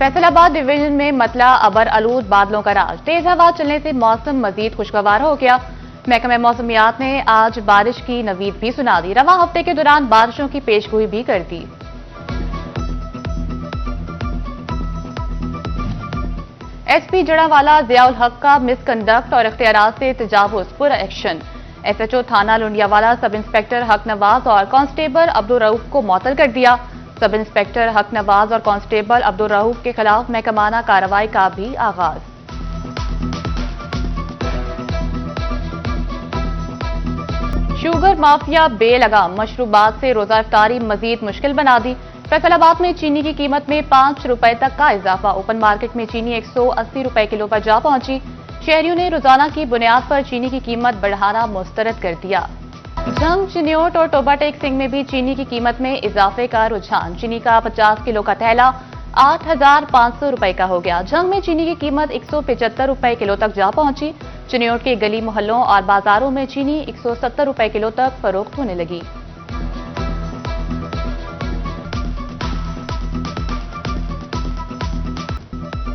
Faisalabad division में मतला अबर आलूद बादलों का राज। तेज हवा चलने से मौसम मजीद खुशगवार हो गया। महकमा मौसमियात ने आज बारिश की नवीद भी सुना दी। रवां हफ्ते के दौरान बारिशों की पेशगोई भी कर दी। एसपी जड़ावाला जियाउल हक का मिसकंडक्ट और इख्तियारात से तजावुज पर एक्शन। एसएचओ थाना लुंडियावाला सब इंस्पेक्टर हक नवाज और कांस्टेबल अब्दुल रऊफ को मुअत्तल कर दिया। सब इंस्पेक्टर हक नवाज और कांस्टेबल अब्दुल रऊफ के खिलाफ महकमाना कार्रवाई का भी आगाज। शुगर माफिया बेलगाम मशरूबात से रोजा इफ्तारी मजीद मुश्किल बना दी। फैसलाबाद में चीनी की कीमत में 5 रुपए तक का इजाफा। ओपन मार्केट में चीनी 180 रुपए किलो पर जा पहुंची। शहरियों ने रोजाना की बुनियाद पर चीनी की कीमत बढ़ाना मुस्तरद कर दिया। जंग, चिन्योट और टोबा टेक सिंह में भी चीनी की कीमत में इजाफे का रुझान। चीनी का 50 किलो का थैला 8,500 रुपए का हो गया। जंग में चीनी की कीमत 175 रुपए किलो तक जा पहुंची। चिन्योट के गली मोहल्लों और बाजारों में चीनी 170 रुपए किलो तक फरोख्त होने लगी।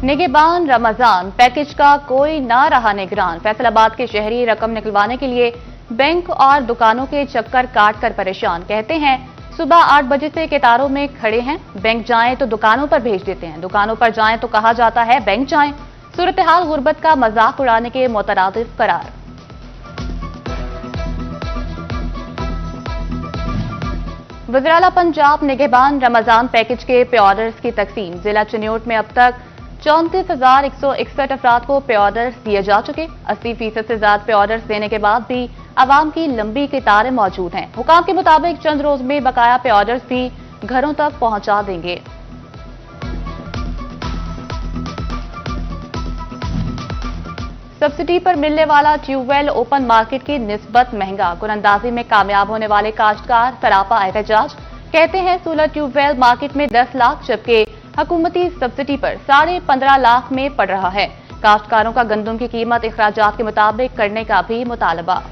निगहबान रमजान पैकेज का कोई ना रहा निगरान। फैसलाबाद के शहरी रकम निकलवाने के लिए बैंक और दुकानों के चक्कर काट कर परेशान। कहते हैं सुबह 8 बजे से कतारों में खड़े हैं। बैंक जाएं तो दुकानों पर भेज देते हैं, दुकानों पर जाएं तो कहा जाता है बैंक जाएं। सूरत हाल गुर्बत का मजाक उड़ाने के मुतरादिफ करार। वज़ीर-ए-आला पंजाब निगहबान रमजान पैकेज के पे ऑर्डर्स की तकसीम। जिला चिन्योट में अब तक 34,161 अफराद को पे ऑर्डर्स दिए जा चुके। 80% से ज्यादा पे ऑर्डर्स देने के बाद भी आवाम की लंबी कतारें मौजूद हैं। हुकाम के मुताबिक चंद रोज में बकाया पे ऑर्डर्स भी घरों तक पहुंचा देंगे। सब्सिडी पर मिलने वाला ट्यूबवेल ओपन मार्केट की निस्बत महंगा। कुरअंदाजी में कामयाब होने वाले काश्तकार सरापा एहतजाज। कहते हैं 16 ट्यूबवेल मार्केट में 10 लाख जबकि हुकूमती सब्सिडी पर 15.5 लाख में पड़ रहा है। काश्तकारों का गंदम की कीमत इखराजात के मुताबिक करने का भी मुतालबा।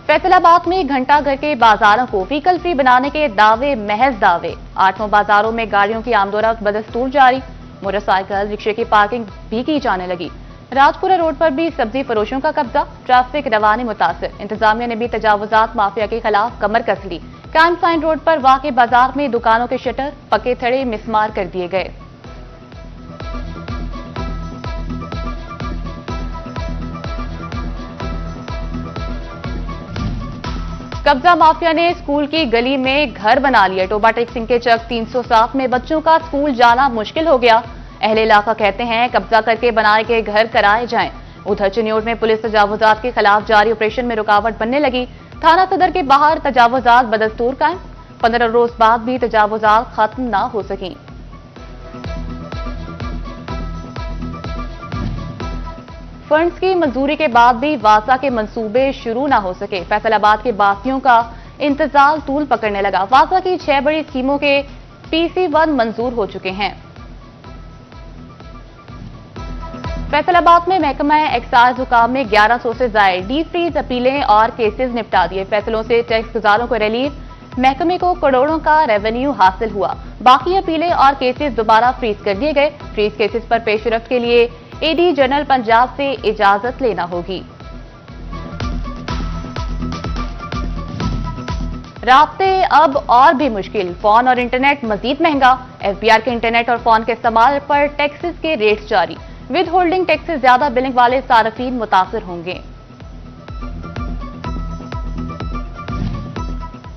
फैसलाबाद में घंटाघर के बाजारों को व्हीकल फ्री बनाने के दावे महज दावे। 8 बाजारों में गाड़ियों की आमदोरफ्त बदस्तूर जारी। मोटरसाइकिल रिक्शे की पार्किंग भी की जाने लगी। राजपुरा रोड पर भी सब्जी फरोशों का कब्जा। ट्रैफिक रवानी मुतासिर। इंतजामिया ने भी तजावुजात माफिया के खिलाफ कमर कस ली। कैंप साइन रोड पर वाक़े बाजार में दुकानों के शटर पके थड़े मिसमार कर दिए गए। कब्जा माफिया ने स्कूल की गली में घर बना लिया। टोबा टेक सिंह के चक 307 में बच्चों का स्कूल जाना मुश्किल हो गया। अहले इलाका कहते हैं कब्जा करके बनाए गए घर कराए जाएं। उधर चिन्योट में पुलिस तजावुजात के खिलाफ जारी ऑपरेशन में रुकावट बनने लगी। थाना सदर के बाहर तजावुजात बदस्तूर कायम। 15 रोज बाद भी तजावुजात खत्म ना हो सकी। फंड्स की मंजूरी के बाद भी वासा के मंसूबे शुरू ना हो सके। फैसलाबाद के बासियों का इंतजार तूल पकड़ने लगा। वासा की 6 बड़ी स्कीमों के PC1 मंजूर हो चुके हैं। फैसलाबाद में महकमा एक्साइज हुकाम ने 1100 से ज्यादा डी फ्रीज अपीलें और केसेस निपटा दिए। फैसलों से टैक्स गुजारों को रिलीफ। महकमे को करोड़ों का रेवेन्यू हासिल हुआ। बाकी अपीलें और केसेस दोबारा फ्रीज कर दिए गए। फ्रीज केसेस पर पेशरफ्त के लिए एडी जनरल पंजाब से इजाजत लेना होगी। राब्ते अब और भी मुश्किल। फोन और इंटरनेट मजीद महंगा। FBR के इंटरनेट और फोन के इस्तेमाल पर टैक्सेस के रेट्स जारी। विद होल्डिंग टैक्स से ज्यादा बिलिंग वाले सार्फिन मुतासिर होंगे।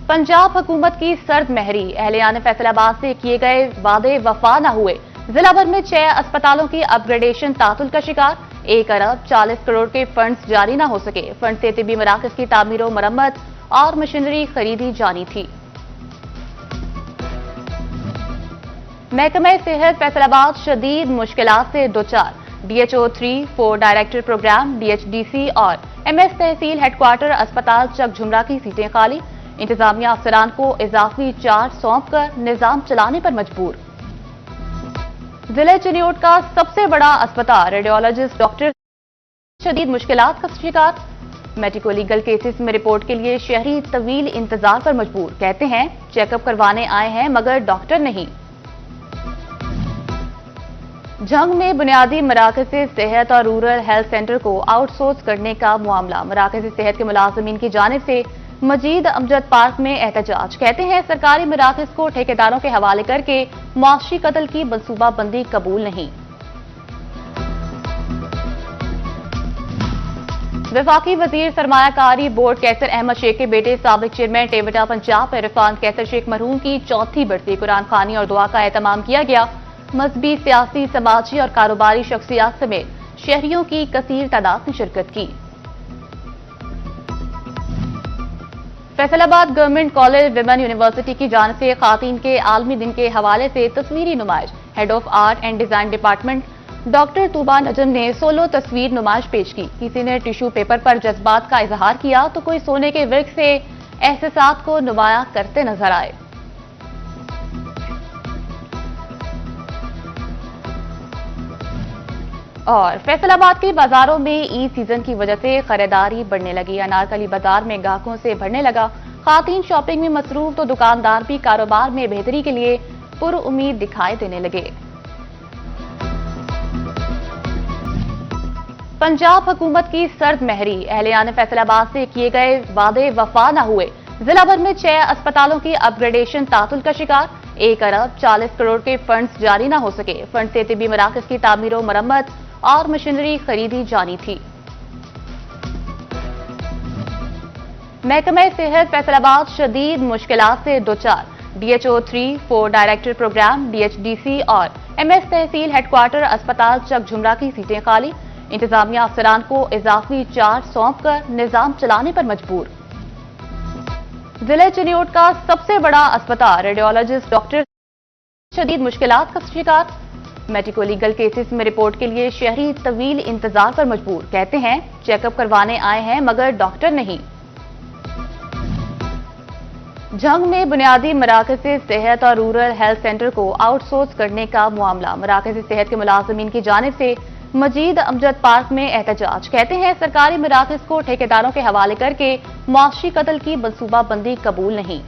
पंजाब हुकूमत की सर्द महरी। अहलियान फैसलाबाद से किए गए वादे वफा न हुए। जिला भर में 6 अस्पतालों की अपग्रेडेशन तातुल का शिकार। 1 अरब 40 करोड़ के फंड्स जारी न हो सके। फंड से तिबी मराकज की तामीर और मरम्मत और मशीनरी खरीदी जानी थी। महकमा सेहत फैसलाबाद शदीद मुश्किलात से दोचार। DHO 3-4 डायरेक्टर प्रोग्राम, DHDC और MS तहसील हेडक्वार्टर अस्पताल चक झुमरा की सीटें खाली। इंतजामिया अफसरान को इजाफी चार्ज सौंप कर निजाम चलाने पर मजबूर। जिले चिन्योट का सबसे बड़ा अस्पताल रेडियोलॉजिस्ट डॉक्टर शदीद मुश्किलात का शिकार। मेडिको लीगल केसेस में रिपोर्ट के लिए शहरी तवील इंतजार पर मजबूर। कहते हैं चेकअप करवाने आए हैं मगर डॉक्टर नहीं। जंग में बुनियादी मराकज़ सेहत और रूरल हेल्थ सेंटर को आउटसोर्स करने का मामला। मराकज़ सेहत के मुलाजमीन की जानिब से मजीद अमजद पार्क में एहतजाज। कहते हैं सरकारी मराकज़ को ठेकेदारों के हवाले करके मुआशी कत्ल की मनसूबाबंदी कबूल नहीं। वफाकी वजीर सरमायाकारी बोर्ड कैसर अहमद शेख के बेटे साबिक चेयरमैन टेवटा पंजाब इरफान कैसर शेख मरहूम की चौथी बढ़ती कुरान खानी और दुआ का एहतमाम किया गया। मजहबी, सियासी, समाजी और कारोबारी शख्सियात समेत शहरियों की कसीर तादाद ने शिरकत की। Faisalabad government college women university की जानिब से खातीन के आलमी दिन के हवाले से तस्वीरी नुमाइश। Head of art and design department doctor Tooba Najam ने सोलो तस्वीर नुमाइश पेश की। किसी ने टिश्यू पेपर पर जज्बात का इजहार किया तो कोई सोने के वृक्ष से एहसासात को नुमाया करते नजर आए। और फैसलाबाद के बाजारों में ईद सीजन की वजह से खरीदारी बढ़ने लगी। अनारकली बाजार में ग्राहकों से भरने लगा। खातीन शॉपिंग में मसरूफ तो दुकानदार भी कारोबार में बेहतरी के लिए पुरउम्मीद दिखाई देने लगे। पंजाब हुकूमत की सर्द महरी। अहलियान फैसलाबाद से किए गए वादे वफा न हुए। जिला भर में 6 अस्पतालों की अपग्रेडेशन तातुल का शिकार। 1 अरब 40 करोड़ के फंड्स जारी न हो सके। फंड से तिब्बी मराकज की तामीर और मरम्मत और मशीनरी खरीदी जानी थी। महकमा सेहत फैसलाबाद शदीद मुश्किलात से दोचार। DHO 3-4 डायरेक्टर प्रोग्राम, DHDC और MS तहसील हेडक्वार्टर अस्पताल चक झुमरा की सीटें खाली। इंतजामिया अफसरान को इजाफी चार्ज सौंप कर निजाम चलाने पर मजबूर। जिले चिन्योट का सबसे बड़ा अस्पताल रेडियोलॉजिस्ट डॉक्टर शदीद मुश्किलात का शिकार। मेडिको लीगल केसेस में रिपोर्ट के लिए शहरी तवील इंतजार पर मजबूर। कहते हैं चेकअप करवाने आए हैं मगर डॉक्टर नहीं। जंग में बुनियादी मराकज़ सेहत और रूरल हेल्थ सेंटर को आउटसोर्स करने का मामला। मराकज़ सेहत के मुलाजमीन की जानिब से मजीद अमजद पार्क में एहतजाज। कहते हैं सरकारी मराकज़ को ठेकेदारों के हवाले करके मुआशी कत्ल की मनसूबाबंदी कबूल नहीं।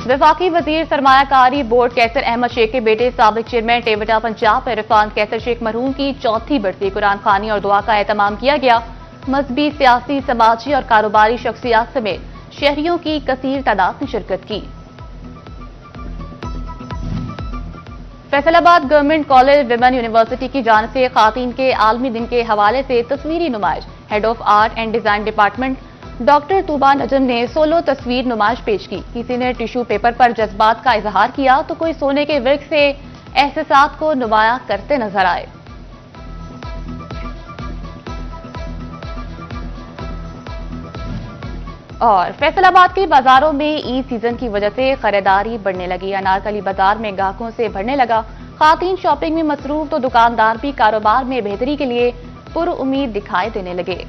वफाकी वजीर सरमायाकारी बोर्ड कैसर अहमद शेख के बेटे साबिक चेयरमैन टेवटा पंजाब इरफान कैसर शेख मरहूम की चौथी बढ़ती कुरान खानी और दुआ का एहतमाम किया गया। मजहबी, सियासी, समाजी और कारोबारी शख्सियात समेत शहरियों की कसीर तादाद ने शिरकत की। Faisalabad government college women university की जानिब से खातीन के आलमी दिन के हवाले से तस्वीरी नुमाइश। Head of art and design department doctor Tooba Najam ने सोलो तस्वीर नुमाइश पेश की। किसी ने टिश्यू पेपर पर जज्बात का इजहार किया तो कोई सोने के वृक्ष से एहसासात को नुमाया करते नजर आए। और फैसलाबाद के बाजारों में ईद सीजन की वजह से खरीदारी बढ़ने लगी। अनारकली बाजार में ग्राहकों से भरने लगा। खातीन शॉपिंग में मसरूफ तो दुकानदार भी कारोबार में बेहतरी के लिए पुरउम्मीद दिखाई देने लगे।